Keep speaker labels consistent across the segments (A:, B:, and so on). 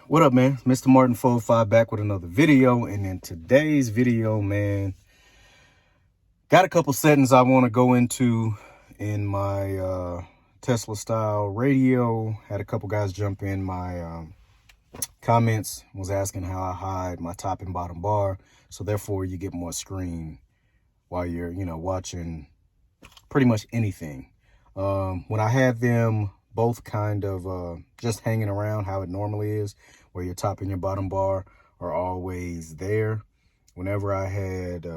A: What up, man? Mr. Martin 45 back with another video. And in today's video, man, got a couple settings I want to go into in my Tesla style radio. Had a couple guys jump in my comments, was asking how I hide my top and bottom bar, so therefore you get more screen while you're, watching pretty much anything. When I had them both kind of just hanging around how it normally is, where your top and your bottom bar are always there, whenever I had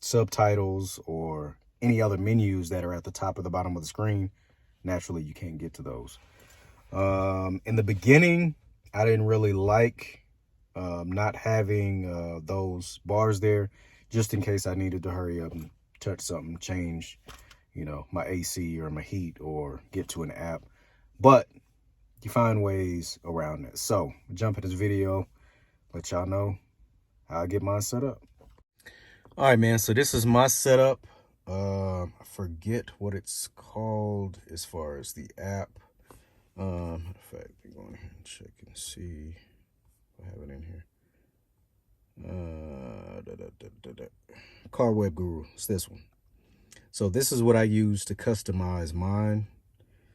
A: subtitles or any other menus that are at the top or the bottom of the screen, naturally you can't get to those. In the beginning, I didn't really like not having those bars there, just in case I needed to hurry up and touch something, change, my AC or my heat, or get to an app. But you find ways around it. So jump in this video, let y'all know how I get mine set up. All right, man, so this is my setup. I forget what it's called as far as the app. Matter of fact, I'm going ahead and check and see if I have it in here. Car Web Guru, it's this one. So this is what I use to customize mine.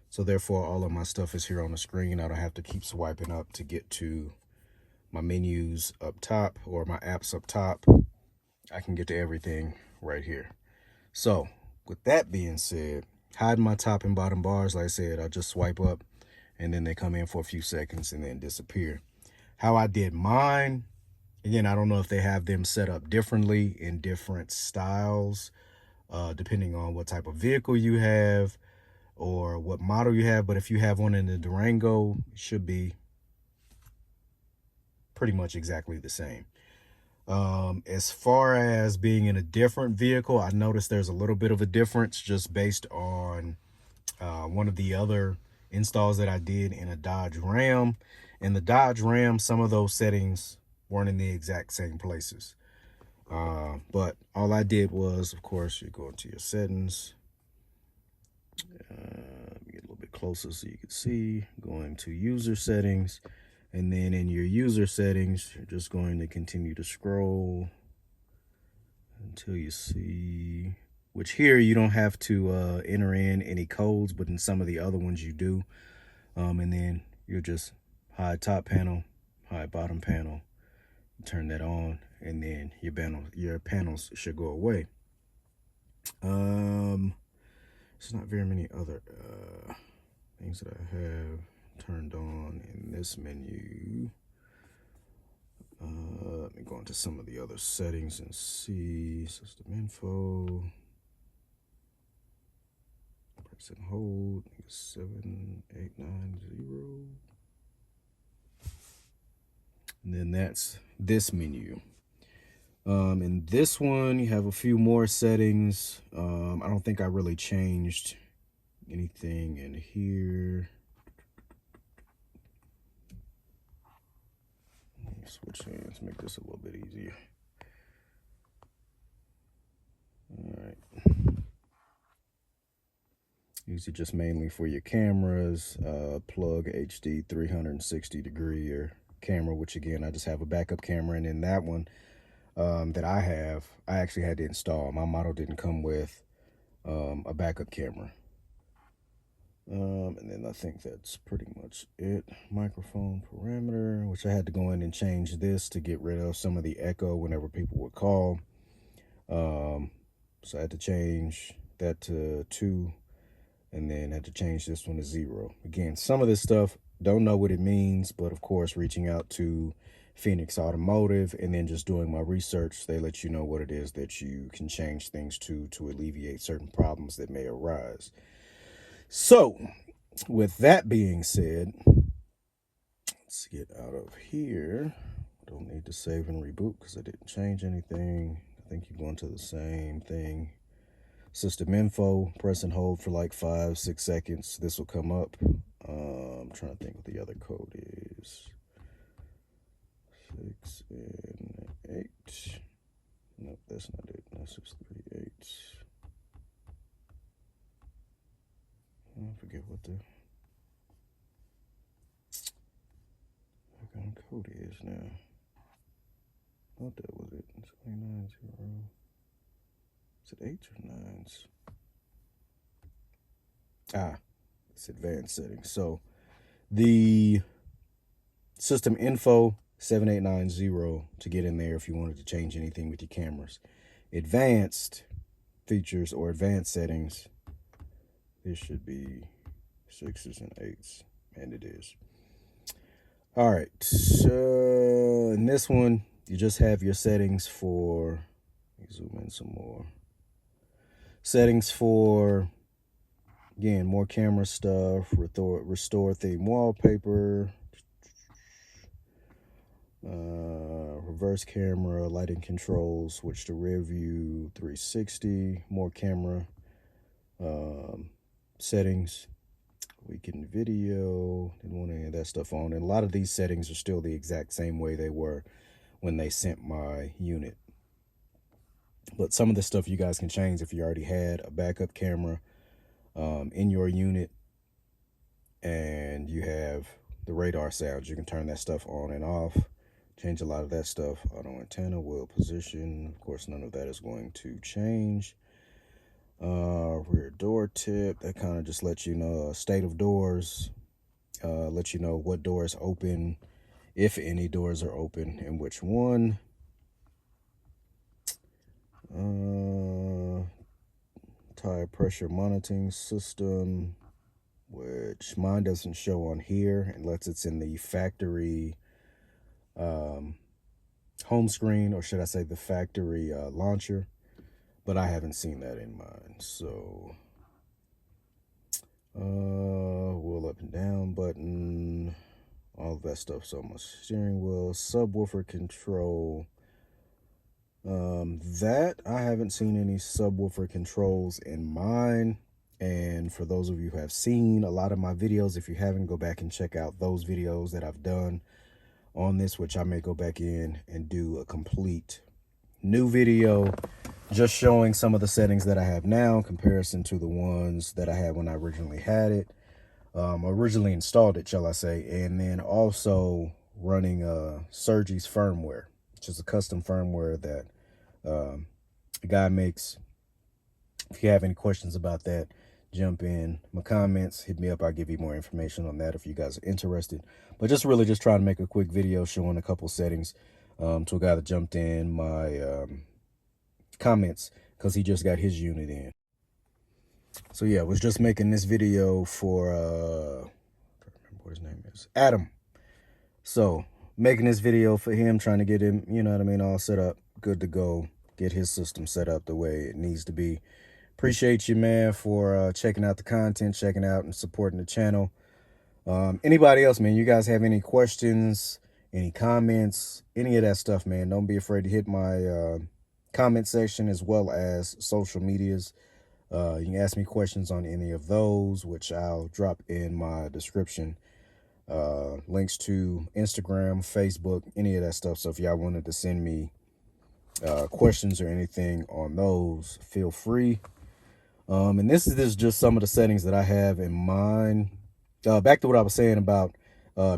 A: So therefore, all of my stuff is here on the screen. I don't have to keep swiping up to get to my menus up top or my apps up top. I can get to everything right here. So with that being said, hide my top and bottom bars. Like I said, I just swipe up and then they come in for a few seconds and then disappear. How I did mine, again, I don't know if they have them set up differently in different styles, depending on what type of vehicle you have or what model you have. But if you have one in the Durango, it should be pretty much exactly the same. As far as being in a different vehicle, I noticed there's a little bit of a difference just based on one of the other installs that I did in a Dodge Ram. In the Dodge Ram, some of those settings weren't in the exact same places. But all I did was, of course, you go into your settings. Let me get a little bit closer so you can see. Going to user settings, and then in your user settings, you're just going to continue to scroll until you see, which here you don't have to enter in any codes, but in some of the other ones you do. And then you'll just hide top panel, hide bottom panel, turn that on, and then your panels should go away. There's not very many other things that I have turned on in this menu. Let me go into some of the other settings and see. System info. Press and hold. 7890. And then that's this menu. In this one, you have a few more settings. I don't think I really changed anything in here. Let me switch hands, make this a little bit easier. All right. These are just mainly for your cameras. Plug HD 360 degree or camera, which again, I just have a backup camera, and in that one that I have, I actually had to install. My model didn't come with a backup camera. And then I think that's pretty much it. Microphone parameter, which I had to go in and change this to get rid of some of the echo whenever people would call. So I had to change that to 2, and then had to change this one to 0. Again, some of this stuff, don't know what it means, but of course, reaching out to Phoenix Automotive and then just doing my research, they let you know what it is that you can change things to alleviate certain problems that may arise. So with that being said, let's get out of here. Don't need to save and reboot because I didn't change anything. I think you're going to the same thing. System info, press and hold for like 5-6 seconds. This will come up. I'm trying to think what the other code is. 6 and 8. that's not it. That's just 3/8. I forget what the code is now. I thought that was it. 290. Is it 8s or 9s? It's advanced settings. So the system info 7890 to get in there if you wanted to change anything with your cameras. Advanced features or advanced settings, this should be 6s and 8s, and it is. All right, so in this one, you just have your settings for, let me zoom in some more. Settings for, again, more camera stuff, restore theme wallpaper, reverse camera, lighting controls, switch to rear view, 360, more camera settings, weekend video, didn't want any of that stuff on. And a lot of these settings are still the exact same way they were when they sent my unit. But some of the stuff you guys can change if you already had a backup camera in your unit and you have the radar sounds. You can turn that stuff on and off, change a lot of that stuff. Auto antenna, wheel position, of course none of that is going to change. Rear door tip, that kind of just lets you know state of doors, lets you know what door is open, if any doors are open, and which one. Tire pressure monitoring system, which mine doesn't show on here unless it's in the factory home screen, or should I say the factory launcher, but I haven't seen that in mine. So wheel up and down button, all of that stuff. So my steering wheel, subwoofer control, that I haven't seen any subwoofer controls in mine. And for those of you who have seen a lot of my videos, if you haven't, go back and check out those videos that I've done on this, which I may go back in and do a complete new video just showing some of the settings that I have now in comparison to the ones that I had when I originally had it, originally installed it, shall I say, and then also running Sergi's firmware, which is a custom firmware that the guy makes. If you have any questions about that, jump in my comments, hit me up. I'll give you more information on that if you guys are interested. But just really just trying to make a quick video showing a couple settings to a guy that jumped in my comments because he just got his unit in. So yeah, I was just making this video for I don't remember what his name is, Adam. So making this video for him, trying to get him, you know what I mean, all set up, good to go, get his system set up the way it needs to be. Appreciate you, man, for checking out the content, checking out and supporting the channel. Anybody else, man, you guys have any questions, any comments, any of that stuff, man, don't be afraid to hit my comment section as well as social medias. You can ask me questions on any of those, which I'll drop in my description. Links to Instagram, Facebook, any of that stuff. So if y'all wanted to send me questions or anything on those, feel free. And this is just some of the settings that I have in mind. Back to what I was saying about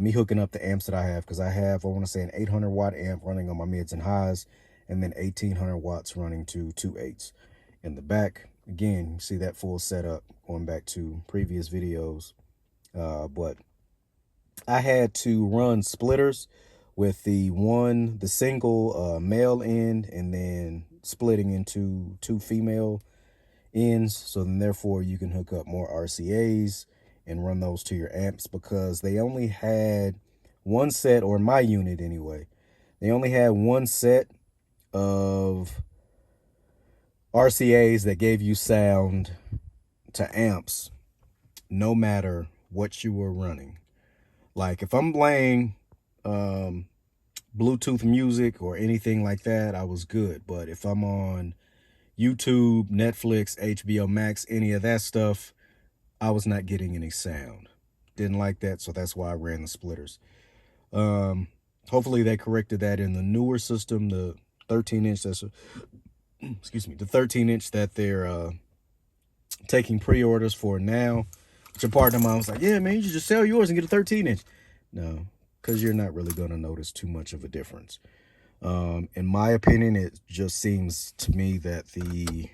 A: me hooking up the amps that I have, because I have, I want to say, an 800 watt amp running on my mids and highs, and then 1800 watts running to 2/8 in the back. Again, you see that full setup going back to previous videos. But I had to run splitters with the single male end, and then splitting into 2 female ends. So then therefore you can hook up more RCAs and run those to your amps, because they only had one set, or in my unit anyway, they only had one set of RCAs that gave you sound to amps no matter what you were running. Like if I'm playing Bluetooth music or anything like that, I was good. But if I'm on YouTube, Netflix, HBO Max, any of that stuff, I was not getting any sound. Didn't like that, so that's why I ran the splitters. Hopefully they corrected that in the newer system, the 13-inch. excuse me, the 13-inch that they're taking pre-orders for now. Which a partner of mine was like, yeah, man, you should just sell yours and get a 13-inch. No, because you're not really going to notice too much of a difference. In my opinion, it just seems to me that the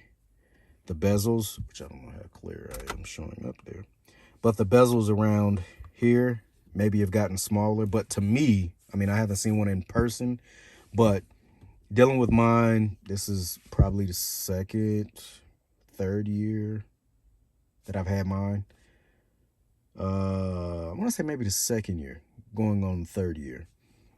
A: bezels, which I don't know how clear I am showing up there, but the bezels around here maybe have gotten smaller. But to me, I mean, I haven't seen one in person, but dealing with mine, this is probably the third year that I've had mine. I want to say maybe the second year, going on the third year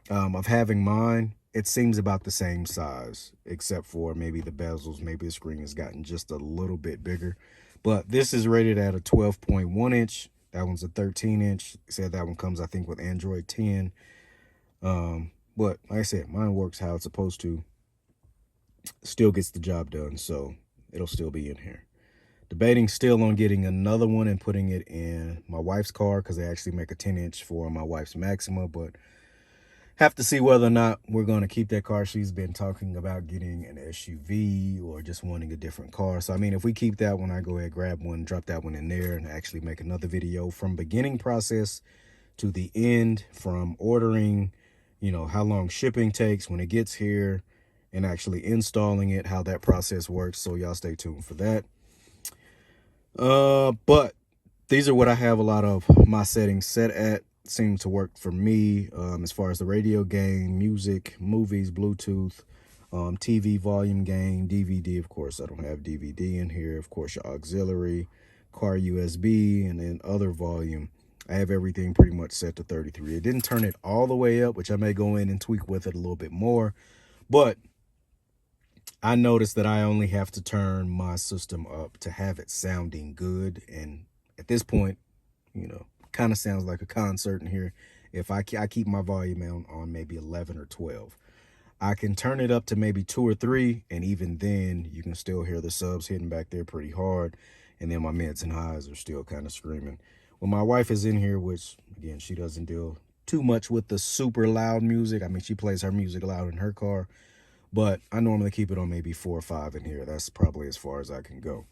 A: of having mine. It seems about the same size, except for maybe the bezels, maybe the screen has gotten just a little bit bigger. But this is rated at a 12.1 inch. That one's a 13 inch. Said that one comes, I think, with Android 10. But like I said, mine works how it's supposed to. Still gets the job done, so it'll still be in here. Debating still on getting another one and putting it in my wife's car, because they actually make a 10-inch for my wife's Maxima, but have to see whether or not we're going to keep that car. She's been talking about getting an SUV or just wanting a different car. So, I mean, if we keep that one, I go ahead, grab one, drop that one in there, and actually make another video from beginning process to the end, from ordering, you know, how long shipping takes when it gets here, and actually installing it, how that process works. So y'all stay tuned for that. But these are what I have a lot of my settings set at. Seem to work for me, as far as the radio gain, music, movies, Bluetooth, TV volume gain, DVD. Of course, I don't have DVD in here. Of course, your auxiliary, car USB, and then other volume. I have everything pretty much set to 33. It didn't turn it all the way up, which I may go in and tweak with it a little bit more. But I noticed that I only have to turn my system up to have it sounding good. And at this point, you know, kind of sounds like a concert in here. If I keep my volume on maybe 11 or 12, I can turn it up to maybe 2 or 3, and even then you can still hear the subs hitting back there pretty hard, and then my mids and highs are still kind of screaming. When my wife is in here, which again, she doesn't deal too much with the super loud music. I mean, she plays her music loud in her car, but I normally keep it on maybe 4 or 5 in here. That's probably as far as I can go.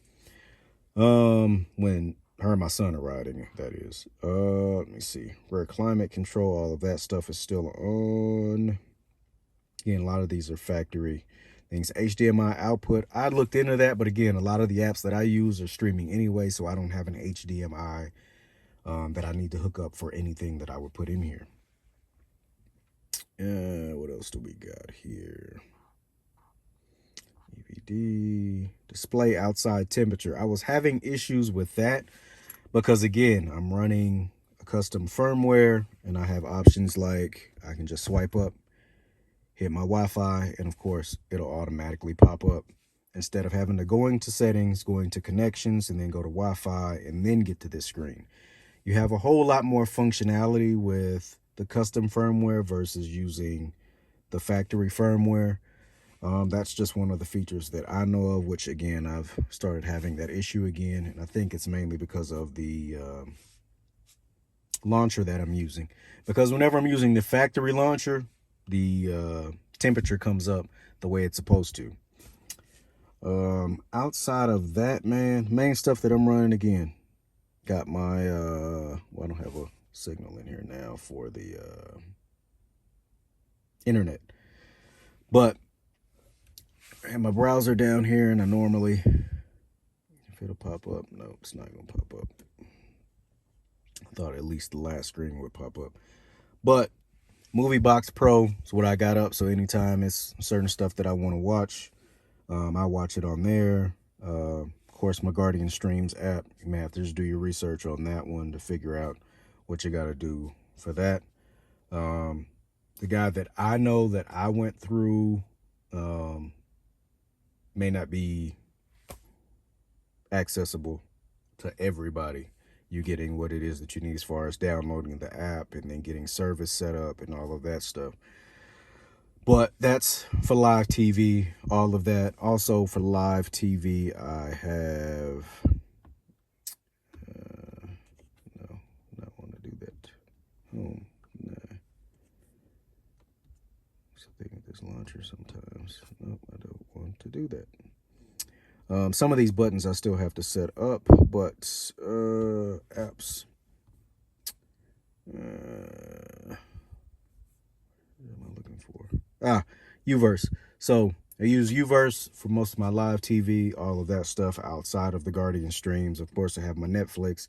A: When her and my son are riding, that is. Let me see. Rear climate control, all of that stuff is still on. Again, a lot of these are factory things. HDMI output, I looked into that, but again, a lot of the apps that I use are streaming anyway, so I don't have an HDMI that I need to hook up for anything that I would put in here. What else do we got here? EVD, display outside temperature. I was having issues with that because, again, I'm running a custom firmware, and I have options like I can just swipe up, hit my Wi-Fi, and of course, it'll automatically pop up instead of having to go into settings, going to connections, and then go to Wi-Fi, and then get to this screen. You have a whole lot more functionality with the custom firmware versus using the factory firmware. That's just one of the features that I know of, which again, I've started having that issue again. And I think it's mainly because of the launcher that I'm using. Because whenever I'm using the factory launcher, the temperature comes up the way it's supposed to. Outside of that, man, main stuff that I'm running, again, got my, well, I don't have a signal in here now for the internet. But I have my browser down here, and I normally, if it'll pop up, no, it's not going to pop up. I thought at least the last screen would pop up. But Movie Box Pro is what I got up, so anytime it's certain stuff that I want to watch, I watch it on there. Of course, my Guardian Streams app, you may have to just do your research on that one to figure out what you got to do for that. The guy that I know that I went through may not be accessible to everybody. You getting what it is that you need as far as downloading the app and then getting service set up and all of that stuff. But that's for live TV, all of that. Also for live TV, I have, no, not want to do that. Oh, no. Something with this launcher sometimes. Nope, I don't want to do that. Some of these buttons I still have to set up, but apps. What am I looking for? Uverse. So I use Uverse for most of my live TV, all of that stuff outside of the Guardian streams. Of course, I have my Netflix,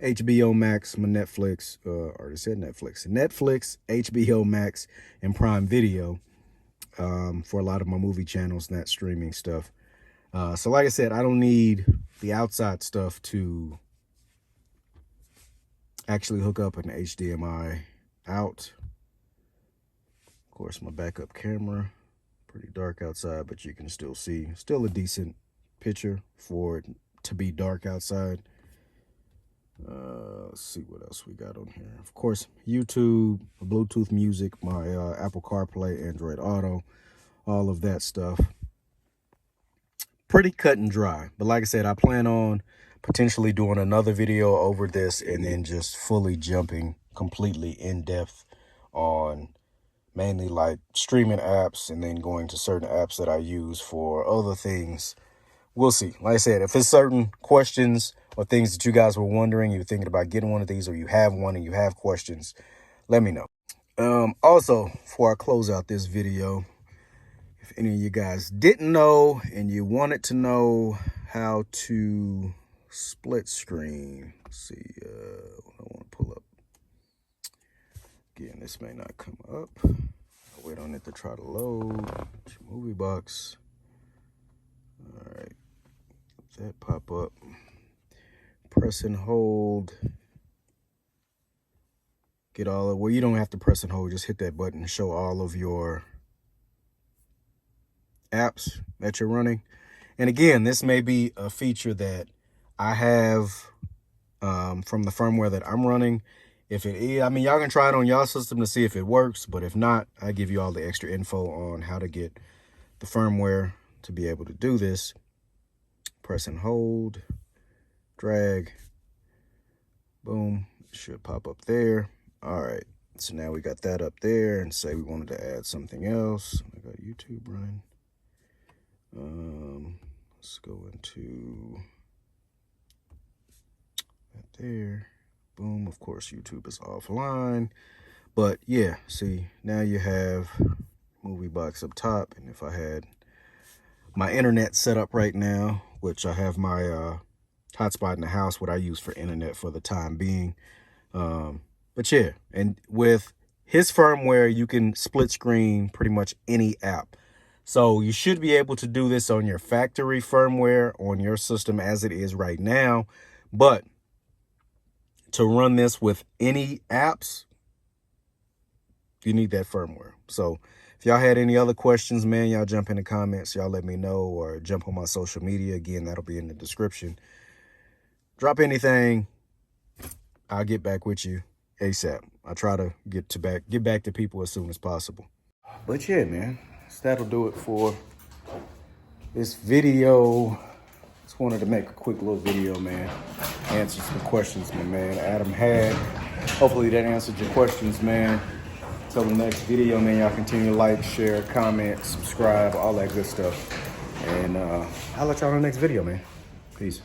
A: HBO Max, my Netflix, already said Netflix, HBO Max, and Prime Video for a lot of my movie channels and that streaming stuff. So like I said, I don't need the outside stuff to actually hook up an HDMI out. Of course, my backup camera, pretty dark outside, but you can still see, still a decent picture for it to be dark outside. Let's see what else we got on here. Of course, YouTube, Bluetooth music, my Apple CarPlay, Android Auto, all of that stuff. Pretty cut and dry. But like I said, I plan on potentially doing another video over this and then just fully jumping completely in depth on mainly like streaming apps and then going to certain apps that I use for other things. We'll see. Like I said, if it's certain questions or things that you guys were wondering, you're thinking about getting one of these, or you have one and you have questions, let me know. Also, before I close out this video, if any of you guys didn't know and you wanted to know how to split screen, let's see, I want to pull up. Again, this may not come up. I'll wait on it to try to load. Movie box. All right, that pop up. Press and hold. Get all of, well, you don't have to press and hold. Just hit that button and show all of your apps that you're running. And again, this may be a feature that I have from the firmware that I'm running. If it is, I mean, y'all can try it on y'all system to see if it works, but if not, I give you all the extra info on how to get the firmware to be able to do this. Press and hold, drag, boom, it should pop up there. All right, so now we got that up there, and say we wanted to add something else. I got YouTube running. Let's go into that there. Boom. Of course, YouTube is offline. But yeah, see, now you have movie box up top. And if I had my internet set up right now, which I have my hotspot in the house, what I use for internet for the time being. But yeah, and with his firmware, you can split screen pretty much any app. So you should be able to do this on your factory firmware on your system as it is right now. But to run this with any apps, you need that firmware. So if y'all had any other questions, man, y'all jump in the comments. Y'all let me know, or jump on my social media. Again, that'll be in the description. Drop anything. I'll get back with you ASAP. I try to get back to people as soon as possible. But yeah, man, so that'll do it for this video. Just wanted to make a quick little video, man. Answer some questions my man Adam had. Hopefully that answered your questions, man. Till the next video, man, y'all continue to like, share, comment, subscribe, all that good stuff. And I'll let y'all in the next video, man. Peace.